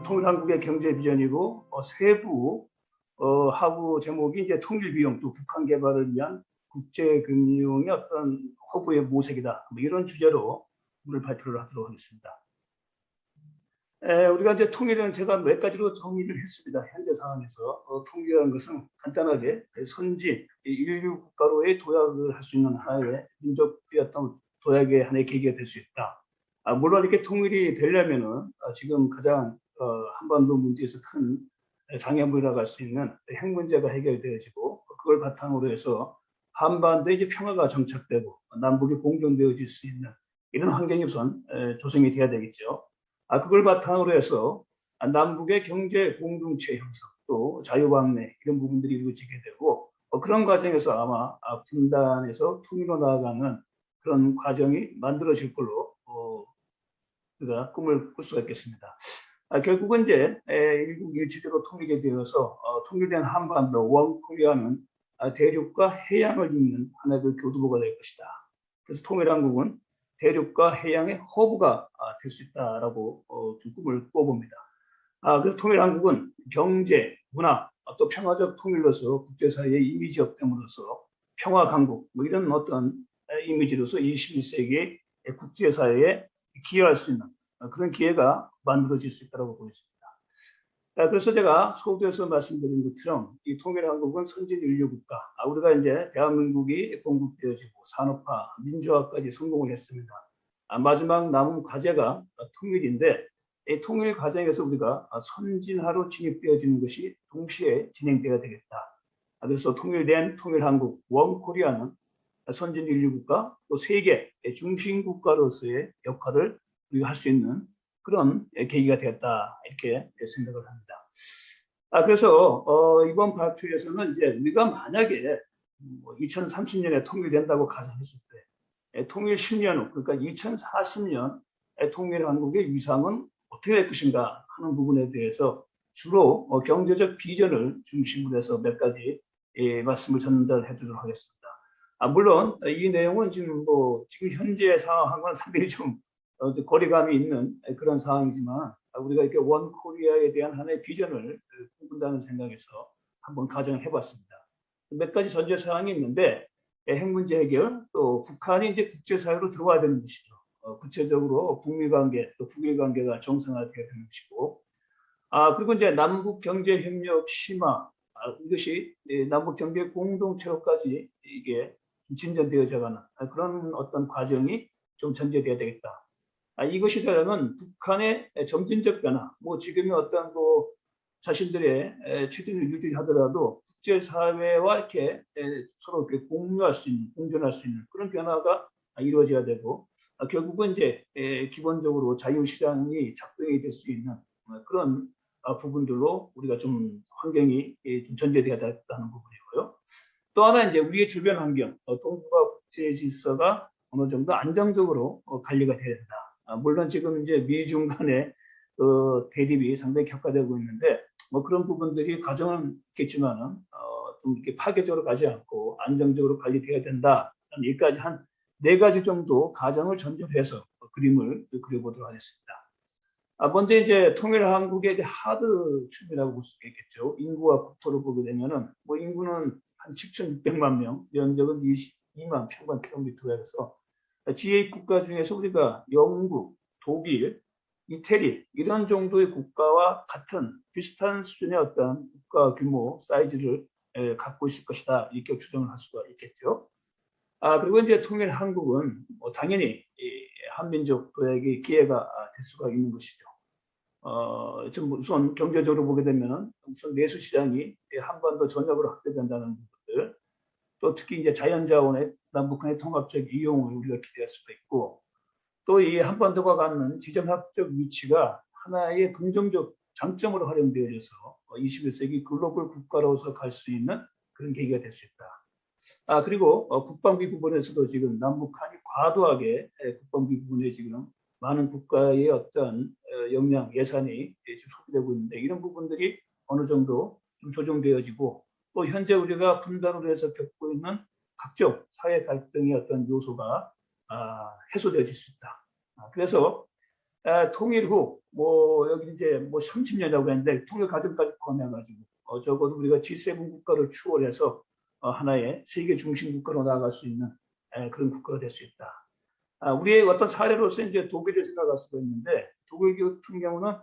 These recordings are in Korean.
통일한국의 경제 비전이고 세부 하부 제목이 이제 통일 비용 또 북한 개발을 위한 국제 금융의 어떤 허브의 모색이다. 뭐 이런 주제로 오늘 발표를 하도록 하겠습니다. 우리가 이제 통일은 제가 몇 가지로 정의를 했습니다. 현재 상황에서 통일이라는 것은 간단하게 선진 인류 국가로의 도약을 할 수 있는 하나의 민족의 어떤 도약의 하나의 계기가 될 수 있다. 물론 이렇게 통일이 되려면은 지금 가장 한반도 문제에서 큰 장애물이라고 할 수 있는 핵 문제가 해결되어지고 그걸 바탕으로 해서 한반도에 이제 평화가 정착되고 남북이 공존되어질 수 있는 이런 환경이 우선 조성이 돼야 되겠죠. 그걸 바탕으로 해서 남북의 경제 공동체 형성 또 자유방내 이런 부분들이 이루어지게 되고 그런 과정에서 아마 분단에서 통일로 나아가는 그런 과정이 만들어질 걸로 우리가 꿈을 꿀 수가 있겠습니다. 결국은 이제 일국 일체제로 통일이 되어서 통일된 한반도 원 코리아는 대륙과 해양을 잇는 하나의 그 교두보가 될 것이다. 그래서 통일한국은 대륙과 해양의 허브가 될 수 있다라고 좀 꿈을 꿔봅니다. 그래서 통일한국은 경제, 문화, 또 평화적 통일로서 국제사회의 이미지 업됨으로써 평화 강국 뭐 이런 어떤 이미지로서 21세기 국제사회에 기여할 수 있는 그런 기회가 만들어질 수 있다고 보여집니다. 그래서 제가 서두에서 말씀드린 것처럼 이 통일한국은 선진 인류 국가, 우리가 이제 대한민국이 건국되어지고 산업화, 민주화까지 성공을 했습니다. 마지막 남은 과제가 통일인데 이 통일 과정에서 우리가 선진화로 진입되어지는 것이 동시에 진행되어야 되겠다. 그래서 통일된 통일한국, 원코리아는 선진 인류 국가, 또 세계 중심 국가로서의 역할을 우리가 할 수 있는 그런 계기가 되었다 이렇게 생각을 합니다. 그래서 이번 발표에서는 이제 우리가 만약에 2030년에 통일된다고 가정했을 때 통일 10년 후 그러니까 2040년 통일한국의 위상은 어떻게 될 것인가 하는 부분에 대해서 주로 경제적 비전을 중심으로 해서 몇 가지 말씀을 전달해 주도록 하겠습니다. 물론 이 내용은 지금 현재 상황과는 상당히 좀 거리감이 있는 그런 상황이지만 우리가 이렇게 원 코리아에 대한 하나의 비전을 꿈꾼다는 생각에서 한번 가정을 해봤습니다. 몇 가지 전제 사항이 있는데 핵 문제 해결, 또 북한이 이제 국제사회로 들어와야 되는 것이죠. 구체적으로 북미 관계, 또 북일 관계가 정상화되어야 되는 것이고, 그리고 이제 남북 경제 협력 심화, 이것이 남북 경제 공동체로까지 이게 진전되어져 가는 그런 어떤 과정이 좀 전제돼야 되겠다. 이것이 되려면 북한의 점진적 변화, 지금의 어떤 자신들의 체제를 유지하더라도 국제사회와 이렇게 서로 이렇게 공유할 수 있는, 공존할 수 있는 그런 변화가 이루어져야 되고, 결국은 이제 기본적으로 자유시장이 작동이 될 수 있는 그런 부분들로 우리가 좀 환경이 좀 전제돼야 된다는 부분이고요. 또 하나 이제 우리의 주변 환경, 동북아 국제 질서가 어느 정도 안정적으로 관리가 돼야 된다. 물론 지금 이제 미중 간의 대립이 상당히 격화되고 있는데 그런 부분들이 과정은 있겠지만은 좀 이렇게 파괴적으로 가지 않고 안정적으로 관리돼야 된다. 여기까지 한 4가지 정도 가정을 전제로 해서 그림을 그려보도록 하겠습니다. 먼저 이제 통일한국의 하드 춤이라고 볼 수 있겠죠. 인구와 국토를 보게 되면은 인구는 한 7,600만 명, 면적은 22만 평방킬로미터에서 G8 국가 중에서 우리가 영국, 독일, 이태리 이런 정도의 국가와 같은 비슷한 수준의 어떤 국가 규모 사이즈를 갖고 있을 것이다 이렇게 추정을 할 수가 있겠죠. 그리고 이제 통일 한국은 당연히 한민족 도약의 기회가 될 수가 있는 것이죠. 우선 경제적으로 보게 되면은 우선 내수 시장이 한반도 전역으로 확대된다는 부분들, 또 특히 이제 자연자원의 남북한의 통합적 이용을 우리가 기대할 수가 있고, 또 이 한반도가 갖는 지정학적 위치가 하나의 긍정적 장점으로 활용되어져서 21세기 글로벌 국가로서 갈 수 있는 그런 계기가 될 수 있다. 그리고 국방비 부분에서도 지금 남북한이 과도하게 국방비 부분에 지금 많은 국가의 어떤 역량, 예산이 지금 소비되고 있는데 이런 부분들이 어느 정도 좀 조정되어지고, 또 현재 우리가 분단으로 해서 겪고 있는 각종 사회 갈등의 어떤 요소가 해소되어질 수 있다. 그래서 통일 후, 뭐, 여기 이제 뭐 30년이라고 했는데, 통일 과정까지 포함해가지고, 적어도 우리가 G7 국가를 추월해서 하나의 세계 중심 국가로 나아갈 수 있는 그런 국가가 될 수 있다. 우리의 어떤 사례로서 이제 독일을 생각할 수가 있는데, 독일 같은 경우는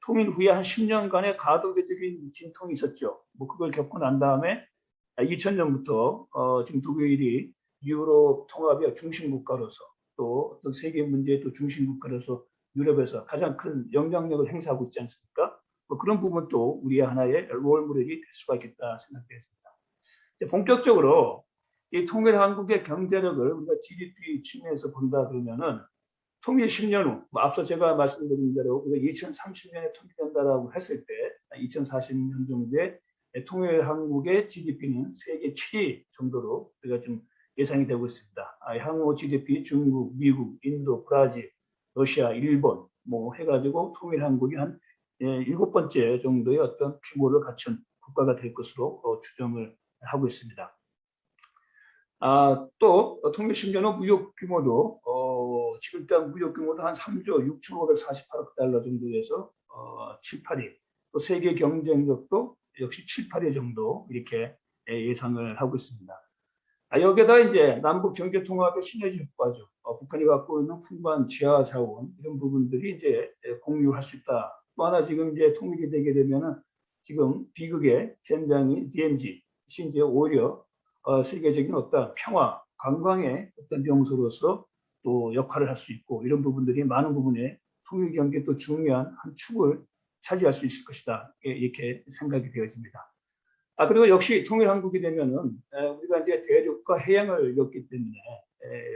통일 후에 한 10년간의 가도적인 진통이 있었죠. 뭐 그걸 겪고 난 다음에 2000년부터 지금 독일이 유럽 통합의 중심 국가로서 또 어떤 세계 문제의 또 중심 국가로서 유럽에서 가장 큰 영향력을 행사하고 있지 않습니까? 뭐 그런 부분도 우리의 하나의 롤모델이 될 수가 있겠다 생각되었습니다. 본격적으로 이 통일 한국의 경제력을 우리가 GDP 측면에서 본다 그러면은 통일 10년 후, 뭐 앞서 제가 말씀드린 대로 우리가 2030년에 통일된다라고 했을 때 2040년 정도에 통일 한국의 GDP는 세계 7위 정도로 우리가 좀 예상이 되고 있습니다. 향후 GDP 중국, 미국, 인도, 브라질, 러시아, 일본 뭐 해가지고 통일 한국이 한 7번째 정도의 어떤 규모를 갖춘 국가가 될 것으로 추정을 하고 있습니다. 또 통일 10년 후 무역 규모도 지금 일단 무역 규모도 한 3조 6,548억 달러 정도에서 7, 8위, 또 세계 경쟁력도 역시 7, 8위 정도 이렇게 예상을 하고 있습니다. 여기에다 이제 남북 경제 통합의 시너지 효과죠. 북한이 갖고 있는 풍부한 지하 자원 이런 부분들이 이제 공유할 수 있다. 또 하나 지금 이제 통일이 되게 되면은 지금 비극의 현장인 DMZ, 이제 오히려 세계적인 어떤 평화, 관광의 어떤 명소로서 또 역할을 할 수 있고 이런 부분들이 많은 부분에 통일 경제에 또 중요한 한 축을 차지할 수 있을 것이다. 이렇게 생각이 되어집니다. 그리고 역시 통일 한국이 되면은 우리가 이제 대륙과 해양을 엮기 때문에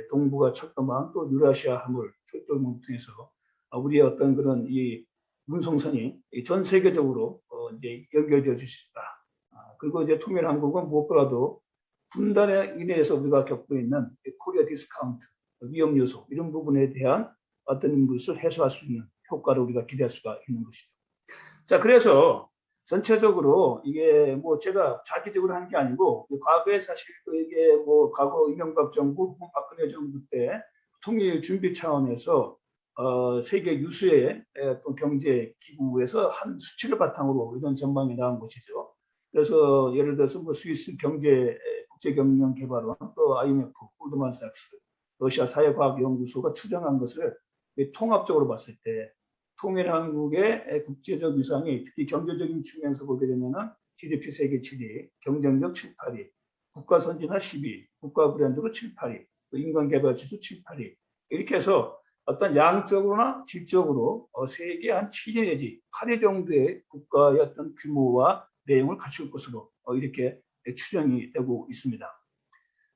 동북아 철도망 또 유라시아 화물 철도망을 통해서 우리의 어떤 그런 이 운송선이 전 세계적으로 이제 연결되어 줄 수 있다. 그리고 이제 통일 한국은 무엇보다도 분단에 인해서 우리가 겪고 있는 코리아 디스카운트, 위험 요소 이런 부분에 대한 어떤 것을 해소할 수 있는 효과를 우리가 기대할 수가 있는 것이죠. 자, 그래서 전체적으로 이게 뭐 제가 자기적으로 한 게 아니고 과거에 사실 이게 뭐 과거 이명박 정부, 박근혜 정부 때 통일 준비 차원에서 세계 유수의 또 경제 기구에서 한 수치를 바탕으로 이런 전망이 나온 것이죠. 그래서 예를 들어서 뭐 스위스 경제 국제경영개발원, 또 IMF, 골드만삭스, 러시아 사회과학연구소가 추정한 것을 통합적으로 봤을 때 통일 한국의 국제적 위상이 특히 경제적인 측면에서 보게 되면은 GDP 세계 7위, 경쟁력 7, 8위, 국가 선진화 10위, 국가 브랜드로 7, 8위, 인간 개발 지수 7, 8위 이렇게 해서 어떤 양적으로나 질적으로 세계 한 7위 내지 8위 정도의 국가의 어떤 규모와 내용을 갖출 것으로 이렇게 추정이 되고 있습니다.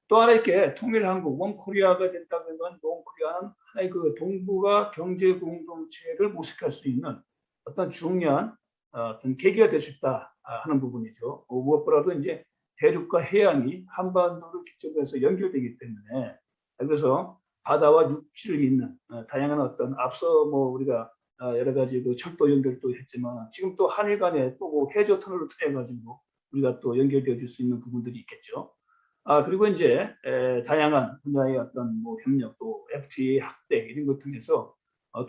또 하나 이렇게 통일 한국, 원 코리아가 된다면 원 코리아는 하나의 그 동북아 경제 공동체를 모색할 수 있는 어떤 중요한 어떤 계기가 될 수 있다 하는 부분이죠. 무엇보다도 이제 대륙과 해양이 한반도를 기점으로 해서 연결되기 때문에 그래서 바다와 육지를 잇는 다양한 어떤 앞서 뭐 우리가 여러 가지 그 철도 연결도 했지만 지금 또 한일 간에 또 뭐 해저 터널을 통해 가지고 우리가 또 연결되어 줄 수 있는 부분들이 있겠죠. 그리고 이제 다양한 분야의 어떤 뭐 협력, 또 FTA 확대 이런 것 통해서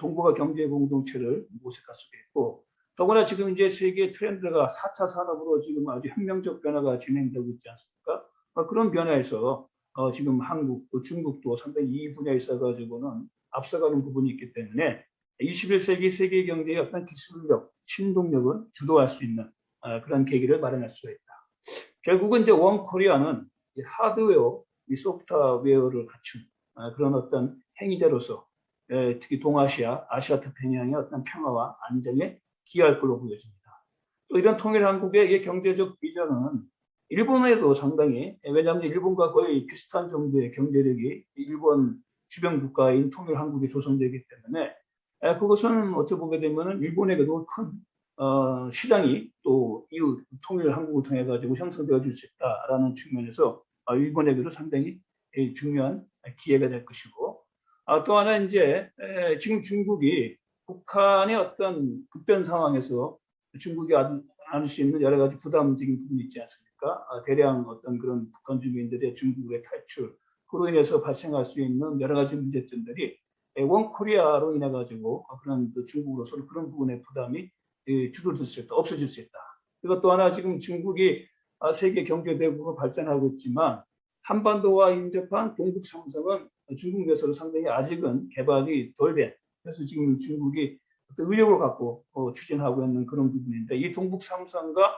동북아 경제 공동체를 모색할 수도 있고, 더구나 지금 이제 세계 트렌드가 4차 산업으로 지금 아주 혁명적 변화가 진행되고 있지 않습니까? 그런 변화에서 지금 한국, 또 중국도 상당히 이 분야에 있어가지고는 앞서가는 부분이 있기 때문에 21세기 세계 경제의 어떤 기술력, 신동력을 주도할 수 있는 그런 계기를 마련할 수가 있다. 결국은 이제 원 코리아는 이 하드웨어, 이 소프트웨어를 갖춘 그런 어떤 행위자로서 특히 동아시아, 아시아 태평양의 어떤 평화와 안정에 기여할 걸로 보여집니다. 또 이런 통일 한국의 경제적 비전은 일본에도 상당히, 왜냐하면 일본과 거의 비슷한 정도의 경제력이 일본 주변 국가인 통일 한국이 조성되기 때문에 그것은 어떻게 보게 되면 일본에게도 큰 시장이 또 이후 통일 한국을 통해 가지고 형성되어 줄 수 있다라는 측면에서 일본에게도 상당히 중요한 기회가 될 것이고, 또 하나 이제 지금 중국이 북한의 어떤 급변 상황에서 중국이 안을 수 있는 여러 가지 부담적인 부분이 있지 않습니까? 대량 어떤 그런 북한 주민들의 중국의 탈출, 그로 인해서 발생할 수 있는 여러 가지 문제점들이 원코리아로 인해 가지고 그런 중국으로서 그런 부분의 부담이 줄어들 수 있다, 없어질 수 있다. 그리고 또 하나 지금 중국이 세계 경제 대국으로 발전하고 있지만 한반도와 인접한 동북 삼성은 중국 내에서 상당히 아직은 개발이 덜 돼. 그래서 지금 중국이 어떤 의욕을 갖고 추진하고 있는 그런 부분인데 이 동북 삼성과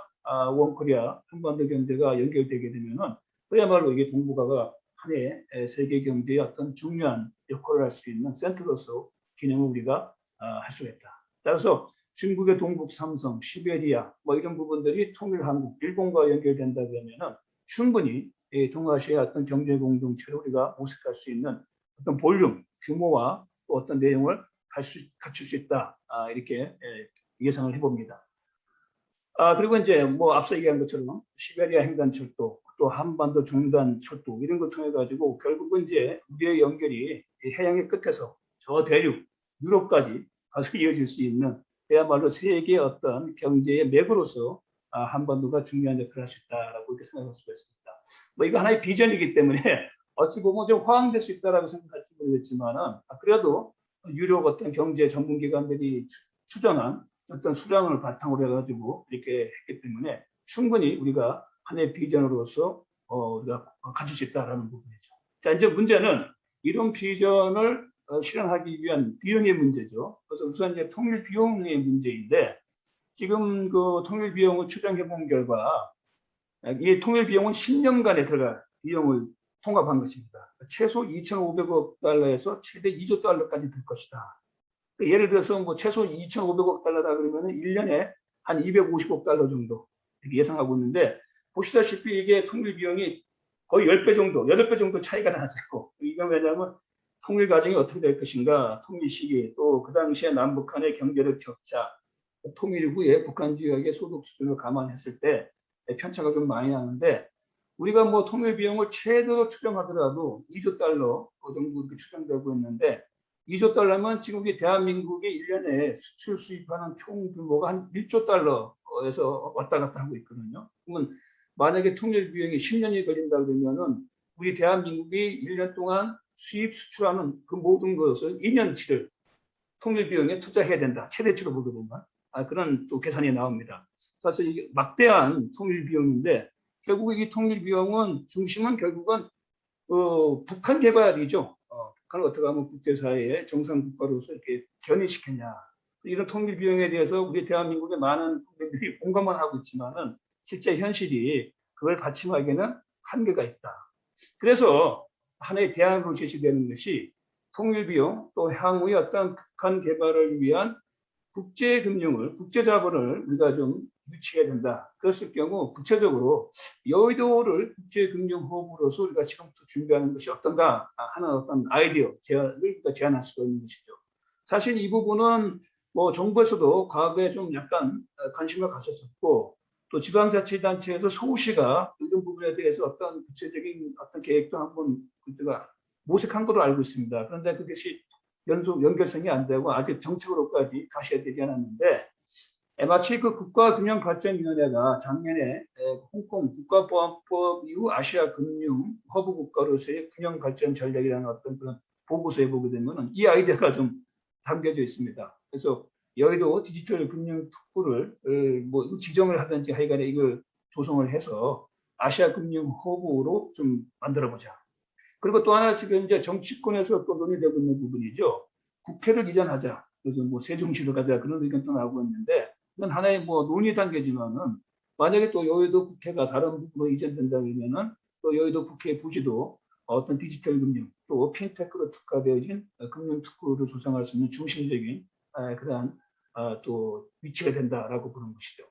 원코리아 한반도 경제가 연결되게 되면은 그야말로 이게 동북아가 하나의 세계 경제의 어떤 중요한 역할을 할 수 있는 센터로서 기능을 우리가 할 수가 있다. 따라서 중국의 동북 삼성, 시베리아 뭐 이런 부분들이 통일 한국, 일본과 연결된다 그러면은 충분히 동아시아의 어떤 경제 공동체를 우리가 모색할 수 있는 어떤 볼륨, 규모와 또 어떤 내용을 갖출 수 있다. 이렇게 예상을 해봅니다. 그리고 이제 뭐 앞서 얘기한 것처럼 시베리아 횡단철도 또 한반도 종단철도 이런 걸 통해 가지고 결국은 이제 우리의 연결이 해양의 끝에서 저 대륙 유럽까지 가서 이어질 수 있는 그야말로 세계의 어떤 경제의 맥으로서 한반도가 중요한 역할을 할 수 있다라고 이렇게 생각할 수가 있습니다. 뭐 이거 하나의 비전이기 때문에 어찌 보면 좀 허황될 수 있다라고 생각할지 모르겠지만은 그래도 유럽 어떤 경제 전문기관들이 추정한 어떤 수량을 바탕으로 해가지고 이렇게 했기 때문에 충분히 우리가 하나의 비전으로서 우리가 가질 수 있다라는 부분이죠. 자, 이제 문제는 이런 비전을 실현하기 위한 비용의 문제죠. 그래서 우선 이제 통일 비용의 문제인데 지금 그 통일 비용을 추정해 본 결과 이 통일 비용은 10년간에 들어갈 비용을 통합한 것입니다. 최소 2,500억 달러에서 최대 2조 달러까지 들 것이다. 예를 들어서 뭐 최소 2,500억 달러다 그러면 1년에 한 250억 달러 정도 예상하고 있는데 보시다시피 이게 통일 비용이 거의 10배 정도, 8배 정도 차이가 나고 이건 왜냐하면 통일 과정이 어떻게 될 것인가, 통일 시기, 또 그 당시에 남북한의 경제력 격차, 통일 후에 북한 지역의 소득 수준을 감안했을 때 편차가 좀 많이 나는데 우리가 뭐 통일 비용을 최대로 추정하더라도 2조 달러 정도 이렇게 추정되고 있는데 2조 달러면 지금 우리 대한민국이 1년에 수출 수입하는 총 규모가 한 1조 달러에서 왔다 갔다 하고 있거든요. 그러면 만약에 통일 비용이 10년이 걸린다 그러면은 우리 대한민국이 1년 동안 수입 수출하는 그 모든 것을 2년치를 통일 비용에 투자해야 된다. 최대치로 보게 되면 그런 또 계산이 나옵니다. 사실 이게 막대한 통일 비용인데 결국 이 통일 비용은 중심은 결국은 북한 개발이죠. 북한을 어떻게 하면 국제사회의 정상국가로서 이렇게 견인시켰냐. 이런 통일 비용에 대해서 우리 대한민국의 많은 국민들이 공감만 하고 있지만은 실제 현실이 그걸 받침하기에는 한계가 있다. 그래서 하나의 대안으로 제시되는 것이 통일 비용 또 향후의 어떤 북한 개발을 위한 국제금융을, 국제자본을 우리가 좀 유치해야 된다. 그랬을 경우 구체적으로 여의도를 국제금융 허브로서 우리가 지금부터 준비하는 것이 어떤가 하는 어떤 아이디어 제안을 우리가 제안할 수가 있는 것이죠. 사실 이 부분은 뭐 정부에서도 과거에 좀 약간 관심을 가졌었고 또 지방자치단체에서 서울시가 이런 부분에 대해서 어떤 구체적인 어떤 계획도 한번 우리가 모색한 걸로 알고 있습니다. 그런데 그것이 연결성이 안 되고 아직 정책으로까지 가셔야 되지 않았는데 마치 그 국가균형발전위원회가 작년에 홍콩 국가보안법 이후 아시아 금융 허브 국가로서의 균형발전 전략이라는 어떤 그런 보고서에 보게 되면 이 아이디어가 좀 담겨져 있습니다. 그래서 여의도 디지털 금융 특구를 뭐 지정을 하든지 하여간에 이걸 조성을 해서 아시아 금융 허브로 좀 만들어 보자. 그리고 또 하나 지금 이제 정치권에서 또 논의되고 있는 부분이죠. 국회를 이전하자. 그래서 뭐 세종시로 가자 그런 의견도 나오고 있는데 이건 하나의 뭐 논의 단계지만은 만약에 또 여의도 국회가 다른 부분으로 이전된다 그러면은 또 여의도 국회 부지도 어떤 디지털 금융 또 핀테크로 특화되어진 금융 특구를 조성할 수 있는 중심적인 그러한 또 위치가 된다라고 보는 것이죠.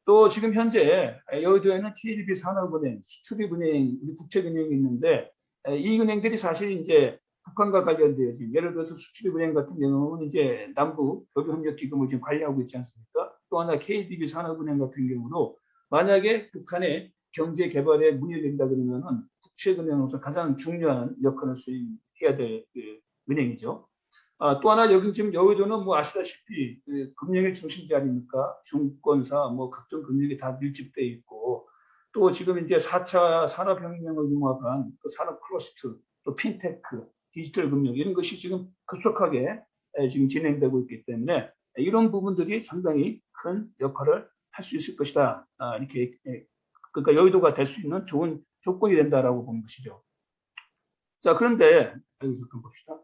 또 지금 현재 여의도에는 KDB 산업은행, 수출입은행, 우리 국책은행이 있는데 이 은행들이 사실 이제 북한과 관련되어진 예를 들어서 수출입은행 같은 경우는 이제 남북 교류협력기금을 지금 관리하고 있지 않습니까? 또 하나 KDB 산업은행 같은 경우도 만약에 북한의 경제 개발에 문의가 된다 그러면은 국책은행으로서 가장 중요한 역할을 수행해야 될 은행이죠. 또 하나 여기 지금 여의도는 뭐 아시다시피 금융의 중심지 아닙니까? 증권사 뭐 각종 금융이 다 밀집돼 있고 또 지금 이제 4차 산업혁명을 융합한 그 산업 클러스터 또 핀테크 디지털 금융 이런 것이 지금 급속하게 지금 진행되고 있기 때문에 이런 부분들이 상당히 큰 역할을 할 수 있을 것이다. 이렇게 그러니까 여의도가 될 수 있는 좋은 조건이 된다라고 보는 것이죠. 자, 그런데 여기 잠깐 봅시다.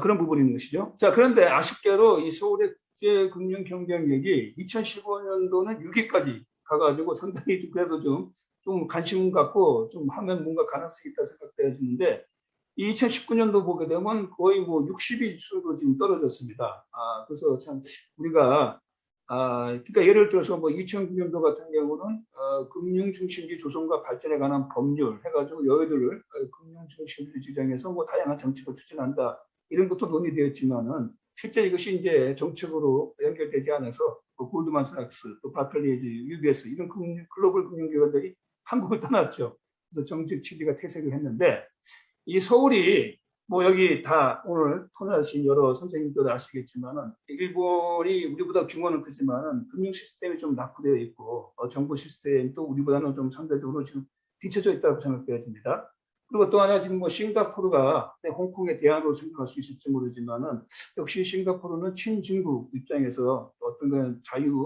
그런 부분이 있는 것이죠. 자, 그런데 아쉽게도 이 서울의 국제금융 경쟁력이 2015년도는 6위까지 가가지고 상당히 그래도 좀 관심 갖고 좀 하면 뭔가 가능성이 있다 생각되어지는데 2019년도 보게 되면 거의 뭐 60위 수로 지금 떨어졌습니다. 그래서 참 우리가 그러니까 예를 들어서 뭐 2009년도 같은 경우는 금융 중심지 조성과 발전에 관한 법률 해가지고 여의도를 금융 중심지 지정해서 뭐 다양한 정책을 추진한다 이런 것도 논의되었지만은 실제 이것이 이제 정책으로 연결되지 않아서 뭐 골드만삭스, 또 바클리즈, UBS 이런 글로벌 금융기관들이 한국을 떠났죠. 그래서 정책 취지가 퇴색을 했는데 이 서울이 뭐 여기 다 오늘 토론하신 여러 선생님들도 아시겠지만은 일본이 우리보다 규모는 크지만은 금융 시스템이 좀 낙후되어 있고 정부 시스템도 우리보다는 좀 상대적으로 지금 뒤쳐져 있다고 생각되어집니다. 그리고 또 하나 지금 뭐 싱가포르가 홍콩의 대안으로 생각할 수 있을지 모르지만은 역시 싱가포르는 친중국 입장에서 어떤 그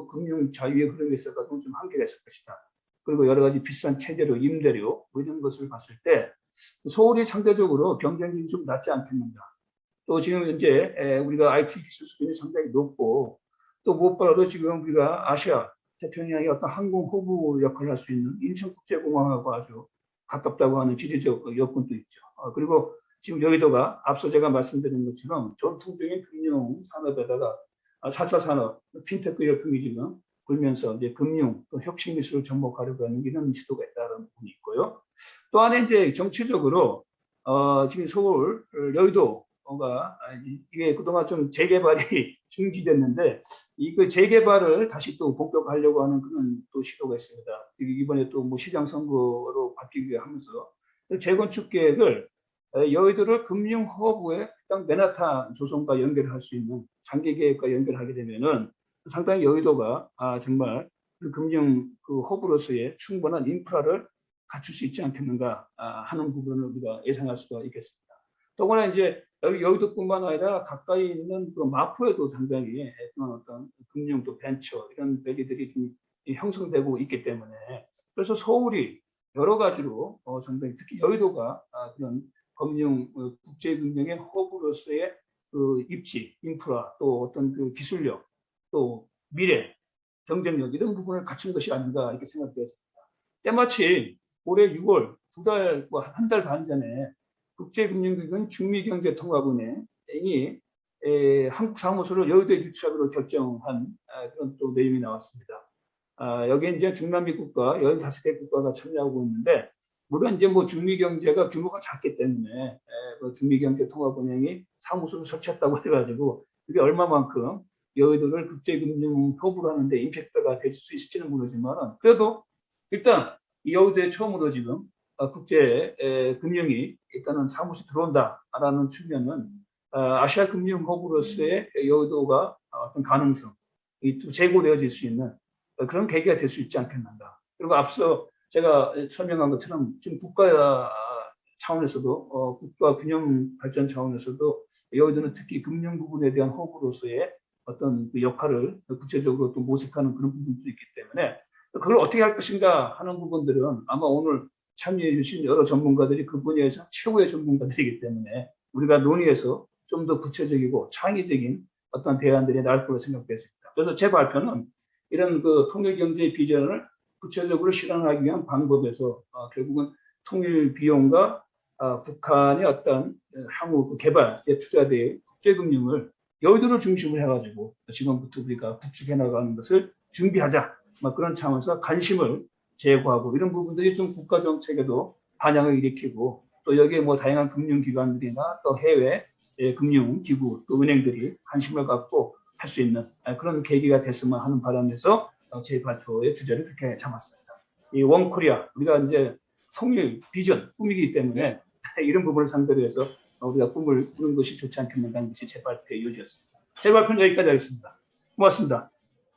금융 자유의 흐름에 있어서 좀 한계가 있을 것이다. 그리고 여러 가지 비싼 체제로 임대료 뭐 이런 것을 봤을 때 서울이 상대적으로 경쟁력이 좀 낮지 않겠는가. 또 지금 현재 우리가 IT 기술 수준이 상당히 높고 또 무엇보다도 지금 우리가 아시아 태평양의 어떤 항공 허브 역할을 할 수 있는 인천국제공항하고 아주 가깝다고 하는 지리적 여건도 있죠. 그리고 지금 여의도가 앞서 제가 말씀드린 것처럼 전통적인 금융 산업에다가 4차 산업, 핀테크 열풍이 지금 불면서 이제 금융, 또 혁신 기술을 접목하려고 하는 이런 시도가 있다는 부분이 있고요. 또 하나 이제 정치적으로 지금 서울 여의도가 이게 그동안 좀 재개발이 중지됐는데 이 재개발을 다시 또 본격화하려고 하는 그런 또 시도가 있습니다. 이번에 또 뭐 시장 선거로 바뀌게 하면서 재건축 계획을 여의도를 금융 허브에 딱 맨하탄 조성과 연결할 수 있는 장기 계획과 연결하게 되면은 상당히 여의도가 정말 그 금융 그 허브로서의 충분한 인프라를 갖출 수 있지 않겠는가 하는 부분을 우리가 예상할 수가 있겠습니다. 더구나 이제 여의도뿐만 아니라 가까이 있는 그 마포에도 상당히 어떤 금융 또 벤처 이런 배기들이 좀 형성되고 있기 때문에 그래서 서울이 여러 가지로 상당히 특히 여의도가 그런 금융 국제 금융의 허브로서의 그 입지, 인프라 또 어떤 그 기술력 또 미래, 경쟁력 이런 부분을 갖춘 것이 아닌가 이렇게 생각되었습니다. 때마침 올해 6월 한 달 반 전에 국제금융기관 중미경제통합은행이 한국 사무소를 여의도에 유치하기로 결정한 그런 또 내용이 나왔습니다. 여기에 이제 중남미 국가 15개 국가가 참여하고 있는데 물론 이제 뭐 중미경제가 규모가 작기 때문에 그 중미경제통합은행이 사무소를 설치했다고 해가지고 그게 얼마만큼 여의도를 국제금융 허브로 하는데 임팩트가 될 수 있을지는 모르지만 그래도 일단 여의도에 처음으로 지금 국제 금융이 일단은 사무실에 들어온다라는 측면은 아시아 금융 허브로서의 여의도가 어떤 가능성 이 또 제고되어질 수 있는 그런 계기가 될 수 있지 않겠는가. 그리고 앞서 제가 설명한 것처럼 지금 국가 차원에서도 국가 균형 발전 차원에서도 여의도는 특히 금융 부분에 대한 허브로서의 어떤 그 역할을 구체적으로 또 모색하는 그런 부분도 있기 때문에 그걸 어떻게 할 것인가 하는 부분들은 아마 오늘 참여해 주신 여러 전문가들이 그 분야에서 최고의 전문가들이기 때문에 우리가 논의해서 좀 더 구체적이고 창의적인 어떤 대안들이 나올 거로 생각됐습니다. 그래서 제 발표는 이런 그 통일경제 비전을 구체적으로 실현하기 위한 방법에서 결국은 통일 비용과 북한의 어떤 향후 그 개발에 투자될 국제금융을 여의도를 중심으로 해가지고 지금부터 우리가 구축해 나가는 것을 준비하자. 그런 차원에서 관심을 제고하고 이런 부분들이 좀 국가 정책에도 반영을 일으키고 또 여기에 뭐 다양한 금융기관들이나 또 해외 금융기구 또 은행들이 관심을 갖고 할 수 있는 그런 계기가 됐으면 하는 바람에서 제 발표의 주제를 그렇게 잡았습니다. 이 원코리아 우리가 이제 통일 비전 꿈이기 때문에 이런 부분을 상대로 해서 우리가 꿈을 꾸는 것이 좋지 않겠는가 하는 것이 제 발표의 요지였습니다. 제 발표는 여기까지 하겠습니다. 고맙습니다.